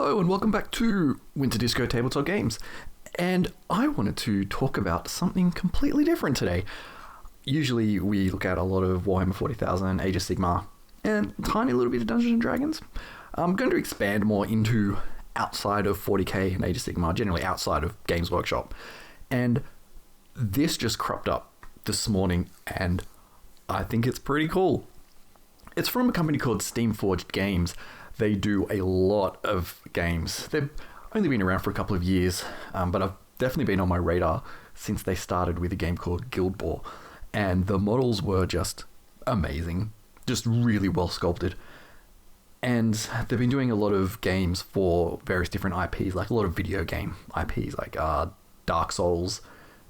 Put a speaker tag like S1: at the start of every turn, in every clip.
S1: Hello and welcome back to Winter Disco Tabletop Games. And I wanted to talk about something completely different today. Usually we look at a lot of Warhammer 40,000, Age of Sigmar, and a tiny little bit of Dungeons and Dragons. I'm going to expand more into outside of 40k and Age of Sigmar, generally outside of Games Workshop. And this just cropped up this morning and I think it's pretty cool. It's from a company called Steamforged Games. They do a lot of games. They've only been around for a couple of years, but I've definitely been on my radar since they started with a game called Guild Ball. And the models were just amazing, just really well sculpted. And they've been doing a lot of games for various different IPs, like a lot of video game IPs, like Dark Souls,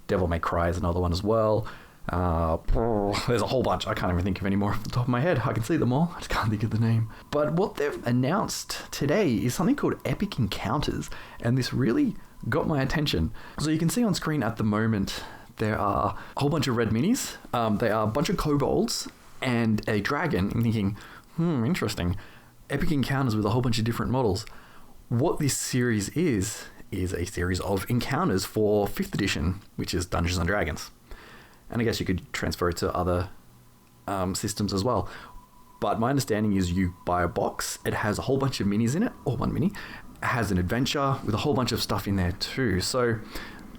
S1: Devil May Cry is another one as well. There's a whole bunch. I can't even think of any more off the top of my head. I can see them all. I just can't think of the name. But what they've announced today is something called Epic Encounters, and this really got my attention. So you can see on screen at the moment there are a whole bunch of red minis. They are a bunch of kobolds and a dragon. I'm thinking, interesting. Epic Encounters with a whole bunch of different models. What this series is a series of encounters for 5th edition, which is Dungeons & Dragons. And I guess you could transfer it to other systems as well. But my understanding is you buy a box, it has a whole bunch of minis in it, or one mini. It has an adventure with a whole bunch of stuff in there too. So,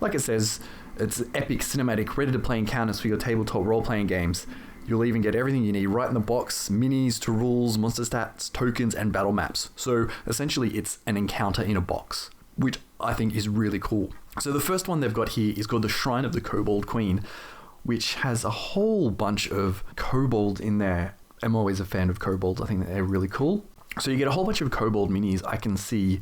S1: like it says, it's epic, cinematic, ready-to-play encounters for your tabletop role-playing games. You'll even get everything you need right in the box, minis to rules, monster stats, tokens, and battle maps. So, essentially, it's an encounter in a box, which I think is really cool. So the first one they've got here is called the Shrine of the Cobalt Queen, which has a whole bunch of kobold in there. I'm always a fan of kobolds. I think that they're really cool. So you get a whole bunch of kobold minis. I can see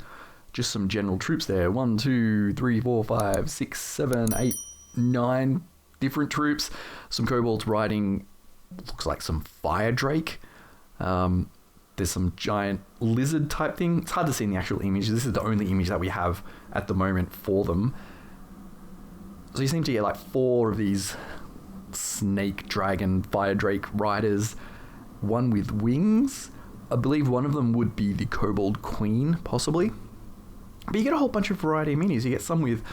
S1: just some general troops there. 1, 2, 3, 4, 5, 6, 7, 8, 9 different troops. Some kobolds riding, looks like some fire drake. There's some giant lizard type thing. It's hard to see in the actual image. This is the only image that we have at the moment for them. So you seem to get like 4 of these snake, dragon, fire drake riders, one with wings. I believe one of them would be the Cobalt Queen, possibly. But you get a whole bunch of variety of minis. You get some with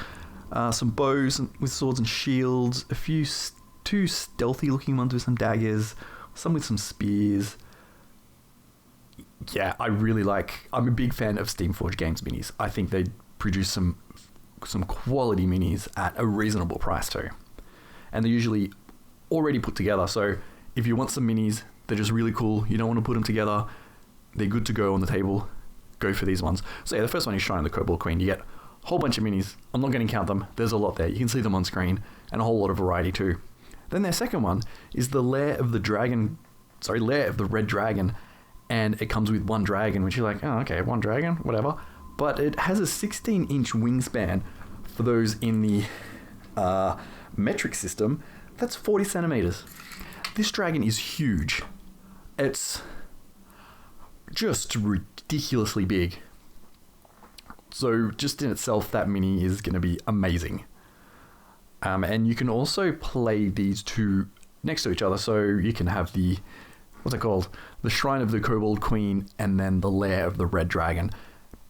S1: some bows with swords and shields, two stealthy looking ones with some daggers, some with some spears. Yeah, I'm a big fan of Steamforged Games minis. I think they produce some quality minis at a reasonable price too. And they're usually already put together. So if you want some minis, they're just really cool. You don't want to put them together. They're good to go on the table. Go for these ones. So yeah, the first one is Shrine of the Cobalt Queen. You get a whole bunch of minis. I'm not going to count them. There's a lot there. You can see them on screen and a whole lot of variety too. Then their second one is the Lair of the Red Dragon. And it comes with one dragon, which you're like, oh, okay, one dragon, whatever. But it has a 16-inch wingspan. For those in the metric system, that's 40 centimeters. This dragon is huge. It's just ridiculously big. So just in itself, that mini is going to be amazing. And you can also play these two next to each other. So you can have the, what's it called? The Shrine of the Cobalt Queen and then the Lair of the Red Dragon.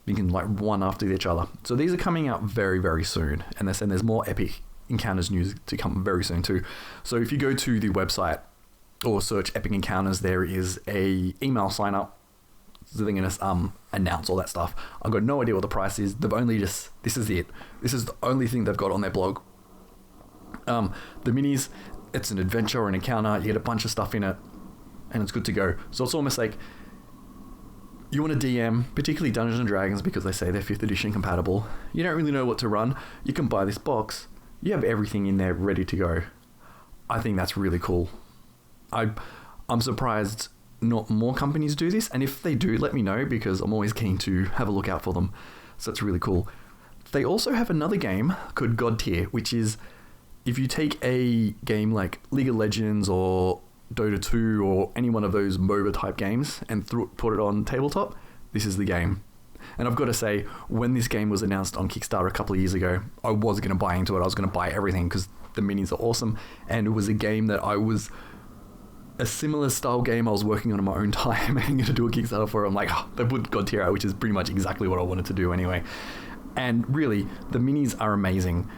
S1: You can like one after each other. So these are coming out very, very soon. And they're saying there's more Epic Encounters news to come very soon too. So if you go to the website or search Epic Encounters, there is a email sign up. So they're going to announce all that stuff. I've got no idea what the price is. They've only this is it. This is the only thing they've got on their blog. The minis, it's an adventure or an encounter. You get a bunch of stuff in it and it's good to go. So it's almost like you want to DM, particularly Dungeons & Dragons, because they say they're 5th edition compatible. You don't really know what to run. You can buy this box. You have everything in there ready to go. I think that's really cool. I'm surprised not more companies do this. And if they do, let me know, because I'm always keen to have a look out for them. So it's really cool. They also have another game called Godtear, which is if you take a game like League of Legends or Dota 2 or any one of those MOBA type games and put it on tabletop, this is the game. And I've got to say, when this game was announced on Kickstarter a couple of years ago, I was going to buy into it. I was going to buy everything because the minis are awesome. And it was a game that I was a similar style game I was working on in my own time and going to do a Kickstarter for it. I'm like, oh, they put Godtear out, which is pretty much exactly what I wanted to do anyway. And really, the minis are amazing.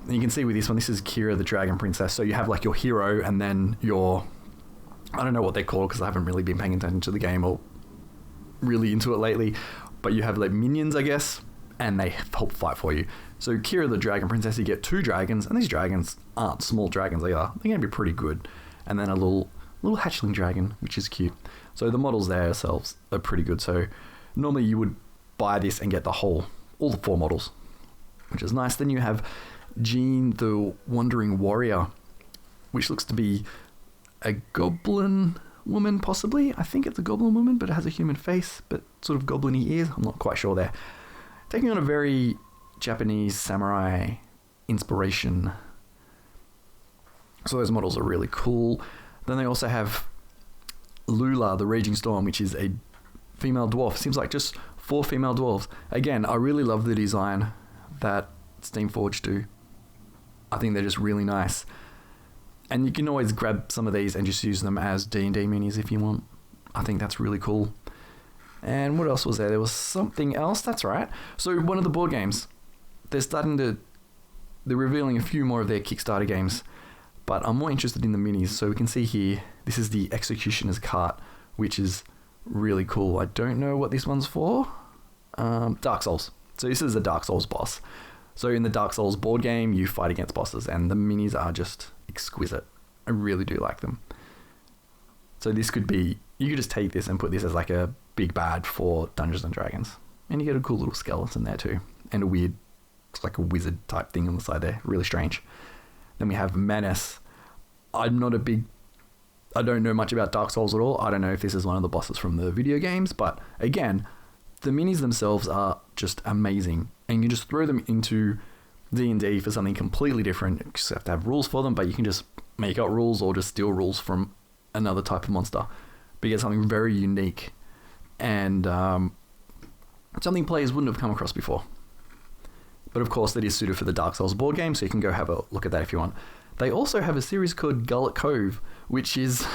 S1: And you can see with this one, this is Kira the Dragon Princess. So you have like your hero and then your, I don't know what they're called because I haven't really been paying attention to the game or really into it lately. But you have like minions, I guess, and they help fight for you. So Kira the Dragon Princess, you get 2 dragons, and these dragons aren't small dragons either. They're going to be pretty good. And then a little hatchling dragon, which is cute. So the models there themselves are pretty good. So normally you would buy this and get all the 4 models, which is nice. Then you have Jean the Wandering Warrior, which looks to be a goblin woman, possibly. I think it's a goblin woman, but it has a human face, but sort of goblin-y ears. I'm not quite sure there. Taking on a very Japanese samurai inspiration. So those models are really cool. Then they also have Lula, the Raging Storm, which is a female dwarf. Seems like just 4 female dwarves. Again, I really love the design that Steamforged do. I think they're just really nice. And you can always grab some of these and just use them as D&D minis if you want. I think that's really cool. And what else was there? There was something else. That's right. So one of the board games, they're revealing a few more of their Kickstarter games. But I'm more interested in the minis. So we can see here, this is the Executioner's Cart, which is really cool. I don't know what this one's for. Dark Souls. So this is a Dark Souls boss. So in the Dark Souls board game, you fight against bosses, and the minis are just exquisite. I really do like them. So this could be, you could just take this and put this as like a big bad for Dungeons and Dragons. And you get a cool little skeleton there too. And a weird, it's like a wizard type thing on the side there. Really strange. Then we have Menace. I don't know much about Dark Souls at all. I don't know if this is one of the bosses from the video games, but again, the minis themselves are just amazing. And you can just throw them into D&D for something completely different. You just have to have rules for them, but you can just make up rules or just steal rules from another type of monster. But you get something very unique and something players wouldn't have come across before. But of course, that is suited for the Dark Souls board game, so you can go have a look at that if you want. They also have a series called Gullet Cove, which is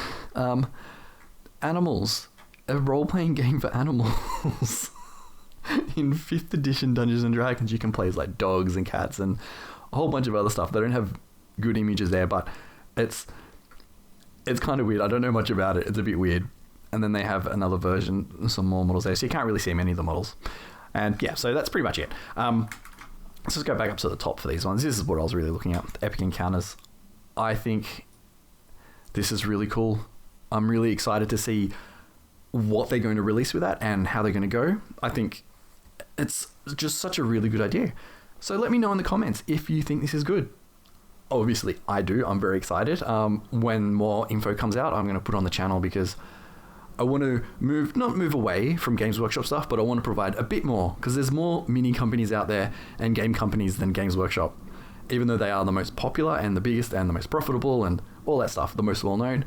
S1: animals. A role-playing game for animals. In 5th edition Dungeons and Dragons, you can play as like dogs and cats and a whole bunch of other stuff. They don't have good images there, but it's kind of weird. I don't know much about it. It's a bit weird. And then they have another version, some more models there, so you can't really see many of the models. And yeah, so that's pretty much it. Let's just go back up to the top for these ones. This is what I was really looking at, the Epic Encounters. I think this is really cool. I'm really excited to see what they're going to release with that and how they're going to go. I think it's just such a really good idea. So let me know in the comments if you think this is good. Obviously, I do. I'm very excited. When more info comes out, I'm going to put on the channel because I want to not move away from Games Workshop stuff, but I want to provide a bit more because there's more mini companies out there and game companies than Games Workshop. Even though they are the most popular and the biggest and the most profitable and all that stuff, the most well-known,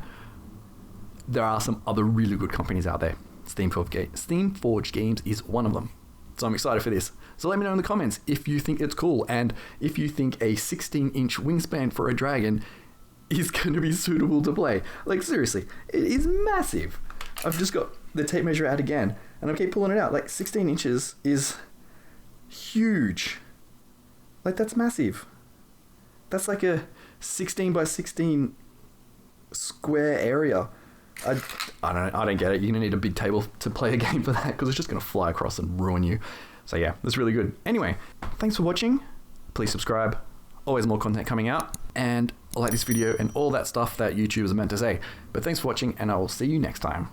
S1: there are some other really good companies out there. Steamforged Games is one of them. So I'm excited for this. So let me know in the comments if you think it's cool and if you think a 16-inch wingspan for a dragon is going to be suitable to play. Like seriously, it is massive. I've just got the tape measure out again and I keep pulling it out. Like 16 inches is huge. Like that's massive. That's like a 16 by 16 square area. I don't get it. You're going to need a big table to play a game for that because it's just going to fly across and ruin you. So yeah, that's really good. Anyway, thanks for watching. Please subscribe. Always more content coming out. And like this video and all that stuff that YouTubers are meant to say. But thanks for watching and I will see you next time.